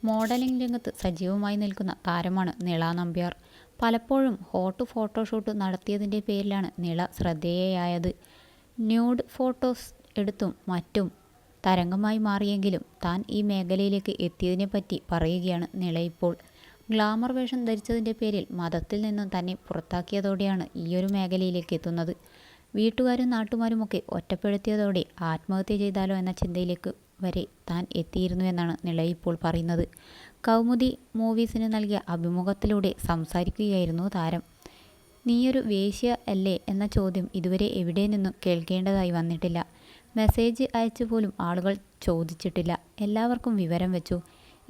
Modelling രംഗത്ത് സജീവമായി നിൽക്കുന്ന താരമാണ് നിള നമ്പ്യാർ. പലപ്പോഴും ഹോട്ട് ഫോട്ടോഷൂട്ട് നടത്തിയതിൻ്റെ പേരിലാണ് നിള ശ്രദ്ധേയയായത്. ന്യൂഡ് ഫോട്ടോസ് എടുത്തും മറ്റും തരംഗമായി മാറിയെങ്കിലും താൻ ഈ മേഖലയിലേക്ക് എത്തിയതിനെപ്പറ്റി പറയുകയാണ് നിള ഇപ്പോൾ. ഗ്ലാമർ വേഷം ധരിച്ചതിൻ്റെ പേരിൽ മതത്തിൽ നിന്നും തന്നെ പുറത്താക്കിയതോടെയാണ് ഈയൊരു മേഖലയിലേക്ക് എത്തുന്നത്. വീട്ടുകാരും നാട്ടുകാരുമൊക്കെ ഒറ്റപ്പെടുത്തിയതോടെ ആത്മഹത്യ ചെയ്താലോ എന്ന ചിന്തയിലേക്ക് വരെ താൻ എത്തിയിരുന്നു എന്നാണ് നിള ഇപ്പോൾ പറയുന്നത്. കൗമുദി മൂവീസിന് നൽകിയ അഭിമുഖത്തിലൂടെ സംസാരിക്കുകയായിരുന്നു താരം. നീയൊരു വേശ്യ അല്ലേ എന്ന ചോദ്യം ഇതുവരെ എവിടെ നിന്നും കേൾക്കേണ്ടതായി വന്നിട്ടില്ല. മെസ്സേജ് അയച്ചു പോലും ആളുകൾ ചോദിച്ചിട്ടില്ല. എല്ലാവർക്കും വിവരം വെച്ചു.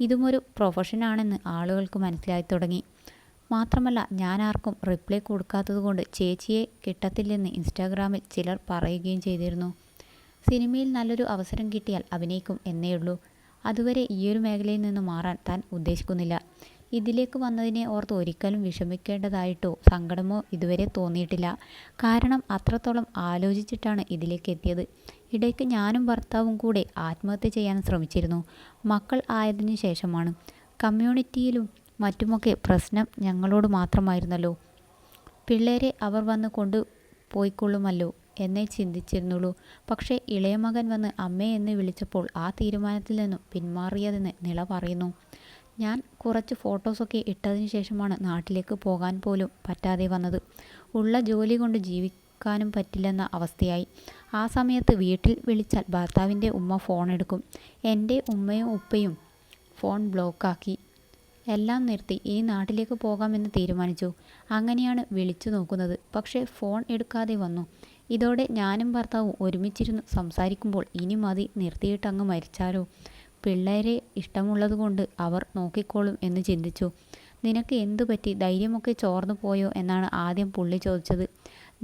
ഇതുമൊരു പ്രൊഫഷനാണെന്ന് ആളുകൾക്ക് മനസ്സിലായി തുടങ്ങി. മാത്രമല്ല ഞാൻ ആർക്കും റിപ്ലൈ കൊടുക്കാത്തതുകൊണ്ട് ചേച്ചിയെ കിട്ടത്തില്ലെന്ന് ഇൻസ്റ്റാഗ്രാമിൽ ചിലർ പറയുകയും ചെയ്തിരുന്നു. സിനിമയിൽ നല്ലൊരു അവസരം കിട്ടിയാൽ അഭിനയിക്കും എന്നേയുള്ളൂ. അതുവരെ ഈയൊരു മേഖലയിൽ നിന്ന് മാറാൻ താൻ ഉദ്ദേശിക്കുന്നില്ല. ഇതിലേക്ക് വന്നതിനെ ഓർത്ത് ഒരിക്കലും വിഷമിക്കേണ്ടതായിട്ടോ സങ്കടമോ ഇതുവരെ തോന്നിയിട്ടില്ല. കാരണം അത്രത്തോളം ആലോചിച്ചിട്ടാണ് ഇതിലേക്ക് എത്തിയത്. ഇടയ്ക്ക് ഞാനും ഭർത്താവും കൂടെ ആത്മഹത്യ ചെയ്യാൻ ശ്രമിച്ചിരുന്നു. മക്കൾ ആയതിനു ശേഷമാണ്. കമ്മ്യൂണിറ്റിയിലും മറ്റുമൊക്കെ പ്രശ്നം ഞങ്ങളോട് മാത്രമായിരുന്നല്ലോ. പിള്ളേരെ അവർ വന്ന് കൊണ്ടുപോയിക്കൊള്ളുമല്ലോ എന്നേ ചിന്തിച്ചിരുന്നുള്ളൂ. പക്ഷേ ഇളയ മകൻ വന്ന് അമ്മേ എന്ന് വിളിച്ചപ്പോൾ ആ തീരുമാനത്തിൽ നിന്നും പിന്മാറിയതെന്ന് നിള പറയുന്നു. ഞാൻ കുറച്ച് ഫോട്ടോസൊക്കെ ഇട്ടതിന് ശേഷമാണ് നാട്ടിലേക്ക് പോകാൻ പോലും പറ്റാതെ വന്നത്. ഉള്ള ജോലി കൊണ്ട് ജീവിക്കാനും പറ്റില്ലെന്ന അവസ്ഥയായി. ആ സമയത്ത് വീട്ടിൽ വിളിച്ചാൽ ഭർത്താവിൻ്റെ ഉമ്മ ഫോൺ എടുക്കും. എൻ്റെ ഉമ്മയും ഉപ്പയും ഫോൺ ബ്ലോക്കാക്കി. എല്ലാം നിർത്തി ഇനി നാട്ടിലേക്ക് പോകാമെന്ന് തീരുമാനിച്ചു. അങ്ങനെയാണ് വിളിച്ചു നോക്കുന്നത്. പക്ഷേ ഫോൺ എടുക്കാതെ വന്നു. ഇതോടെ ഞാനും ഭർത്താവും ഒരുമിച്ചിരുന്ന് സംസാരിക്കുമ്പോൾ ഇനി മതി, നിർത്തിയിട്ടങ്ങ് മരിച്ചാലോ, പിള്ളേരെ ഇഷ്ടമുള്ളതുകൊണ്ട് അവർ നോക്കിക്കോളും എന്ന് ചിന്തിച്ചു. നിനക്ക് എന്തു പറ്റി, ധൈര്യമൊക്കെ ചോർന്നു പോയോ എന്നാണ് ആദ്യം പുള്ളി ചോദിച്ചത്.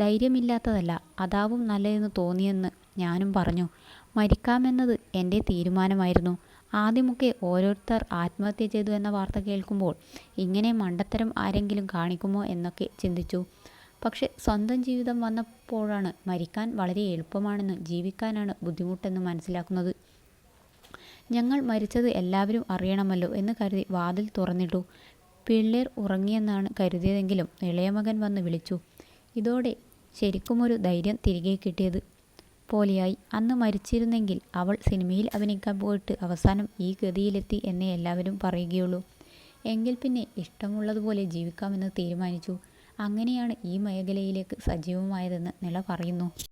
ധൈര്യമില്ലാത്തതല്ല, അതാവും നല്ലതെന്ന് തോന്നിയെന്ന് ഞാനും പറഞ്ഞു. മരിക്കാമെന്നത് എൻ്റെ തീരുമാനമായിരുന്നു. ആദ്യമൊക്കെ ഓരോരുത്തർ ആത്മഹത്യ ചെയ്തു എന്ന വാർത്ത കേൾക്കുമ്പോൾ ഇങ്ങനെ മണ്ടത്തരം ആരെങ്കിലും കാണിക്കുമോ എന്നൊക്കെ ചിന്തിച്ചു. പക്ഷെ സ്വന്തം ജീവിതം വന്നപ്പോഴാണ് മരിക്കാൻ വളരെ എളുപ്പമാണെന്നും ജീവിക്കാനാണ് ബുദ്ധിമുട്ടെന്ന് മനസ്സിലാക്കുന്നത്. ഞങ്ങൾ മരിച്ചത് എല്ലാവരും അറിയണമല്ലോ എന്ന് കരുതി വാതിൽ തുറന്നിട്ടു. പിള്ളേർ ഉറങ്ങിയെന്നാണ് കരുതിയതെങ്കിലും ഇളയമകൻ വന്ന് വിളിച്ചു. ഇതോടെ ശരിക്കുമൊരു ധൈര്യം തിരികെ കിട്ടിയത് പോലെയായി. അന്ന് മരിച്ചിരുന്നെങ്കിൽ അവൾ സിനിമയിൽ അഭിനയിക്കാൻ പോയിട്ട് അവസാനം ഈ ഗതിയിലെത്തി എന്നേ എല്ലാവരും പറയുകയുള്ളൂ. എങ്കിൽ പിന്നെ ഇഷ്ടമുള്ളതുപോലെ ജീവിക്കാമെന്ന് തീരുമാനിച്ചു. അങ്ങനെയാണ് ഈ മേഖലയിലേക്ക് സജീവമായതെന്ന് നിള പറയുന്നു.